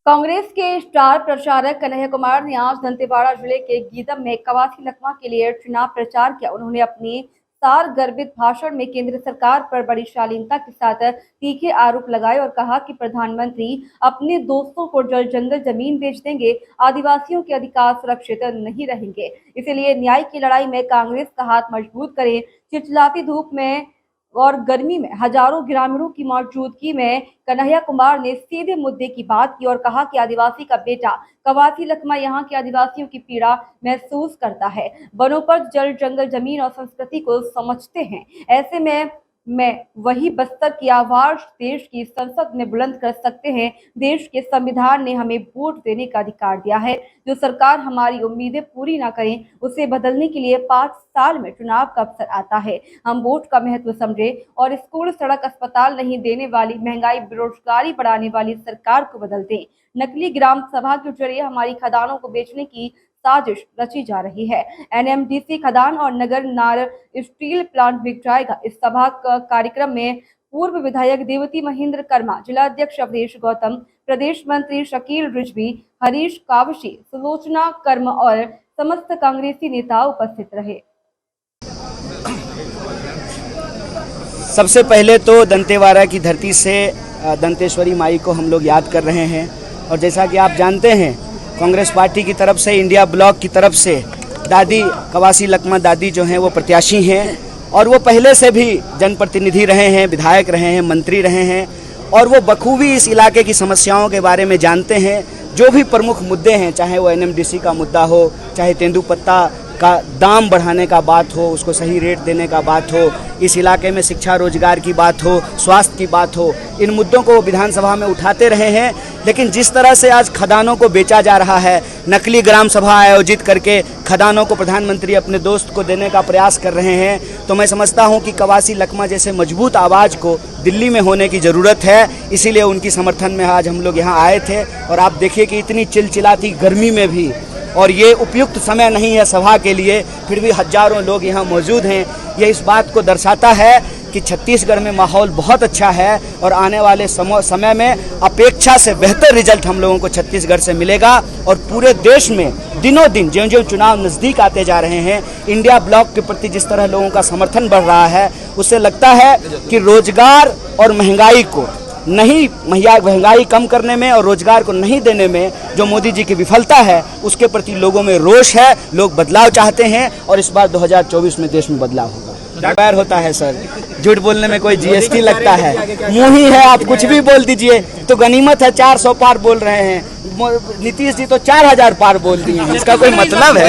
कांग्रेस के स्टार प्रचारक कन्हैया कुमार ने आज दंतेवाड़ा जिले के गीदम में कवासी लखमा के लिए चुनाव प्रचार किया। उन्होंने अपनी सार गर्भित भाषण में केंद्र सरकार पर बड़ी शालीनता के साथ तीखे आरोप लगाए और कहा कि प्रधानमंत्री अपने दोस्तों को जल जंगल जमीन बेच देंगे, आदिवासियों के अधिकार सुरक्षित नहीं रहेंगे। इसीलिए न्याय की लड़ाई में कांग्रेस का हाथ मजबूत करें। चिलचिलाती धूप में और गर्मी में हजारों ग्रामीणों की मौजूदगी में कन्हैया कुमार ने सीधे मुद्दे की बात की और कहा कि आदिवासी का बेटा कवासी लखमा यहाँ के आदिवासियों की पीड़ा महसूस करता है, वनों पर जल जंगल जमीन और संस्कृति को समझते हैं। ऐसे में वही बस्तर की आवाज देश की संसद में बुलंद कर सकते हैं। देश के संविधान ने हमें वोट देने का अधिकार दिया है। जो सरकार हमारी उम्मीदें पूरी ना करें, उसे बदलने के लिए 5 साल में चुनाव का अवसर आता है। हम वोट का महत्व समझे और स्कूल, सड़क, अस्पताल नहीं देने वाली, महंगाई, बेरोजगारी बढ़ाने वाली सरकार को बदल दें। नकली ग्राम सभा के जरिए हमारी खदानों को बेचने की साजिश रची जा रही है। एनएमडीसी खदान और नगर नार स्टील प्लांट बिक जाएगा। इस सभा कार्यक्रम में पूर्व विधायक देवती महेंद्र कर्मा, जिला अध्यक्ष अवधेश गौतम, प्रदेश मंत्री शकील रिजवी, हरीश कावशी, सुलोचना कर्म और समस्त कांग्रेसी नेता उपस्थित रहे। सबसे पहले तो दंतेवाड़ा की धरती से दंतेश्वरी माई को हम लोग याद कर रहे हैं और जैसा कि आप जानते हैं, कांग्रेस पार्टी की तरफ से, इंडिया ब्लॉक की तरफ से दादी कवासी लखमा दादी जो हैं वो प्रत्याशी हैं और वो पहले से भी जनप्रतिनिधि रहे हैं, विधायक रहे हैं, मंत्री रहे हैं और वो बखूबी इस इलाके की समस्याओं के बारे में जानते हैं। जो भी प्रमुख मुद्दे हैं, चाहे वो एनएमडीसी का मुद्दा हो, चाहे तेंदुपत्ता का दाम बढ़ाने का बात हो, उसको सही रेट देने का बात हो, इस इलाके में शिक्षा रोजगार की बात हो, स्वास्थ्य की बात हो, इन मुद्दों को विधानसभा में उठाते रहे हैं। लेकिन जिस तरह से आज खदानों को बेचा जा रहा है, नकली ग्राम सभा आयोजित करके खदानों को प्रधानमंत्री अपने दोस्त को देने का प्रयास कर रहे हैं, तो मैं समझता हूं कि कवासी लखमा जैसे मजबूत आवाज़ को दिल्ली में होने की ज़रूरत है। इसीलिए उनकी समर्थन में आज हम लोग यहाँ आए थे और आप देखिए कि इतनी चिलचिलाती गर्मी में भी, और ये उपयुक्त समय नहीं है सभा के लिए, फिर भी हजारों लोग यहाँ मौजूद हैं। ये इस बात को दर्शाता है कि छत्तीसगढ़ में माहौल बहुत अच्छा है और आने वाले समय में अपेक्षा से बेहतर रिजल्ट हम लोगों को छत्तीसगढ़ से मिलेगा। और पूरे देश में दिनों दिन ज्यों-ज्यों चुनाव नज़दीक आते जा रहे हैं, इंडिया ब्लॉक के प्रति जिस तरह लोगों का समर्थन बढ़ रहा है, उससे लगता है कि रोजगार और महंगाई को नहीं, महंगाई कम करने में और रोजगार को नहीं देने में जो मोदी जी की विफलता है, उसके प्रति लोगों में रोष है। लोग बदलाव चाहते हैं और इस बार 2024 में देश में बदलाव होगा। पैर होता है सर, झूठ बोलने में कोई जीएसटी लगता है, मुंह ही है, आप कुछ भी बोल दीजिए तो गनीमत है। 400 पार बोल रहे हैं, नीतीश जी तो 4000 पार बोल दिए हैं, इसका कोई मतलब है?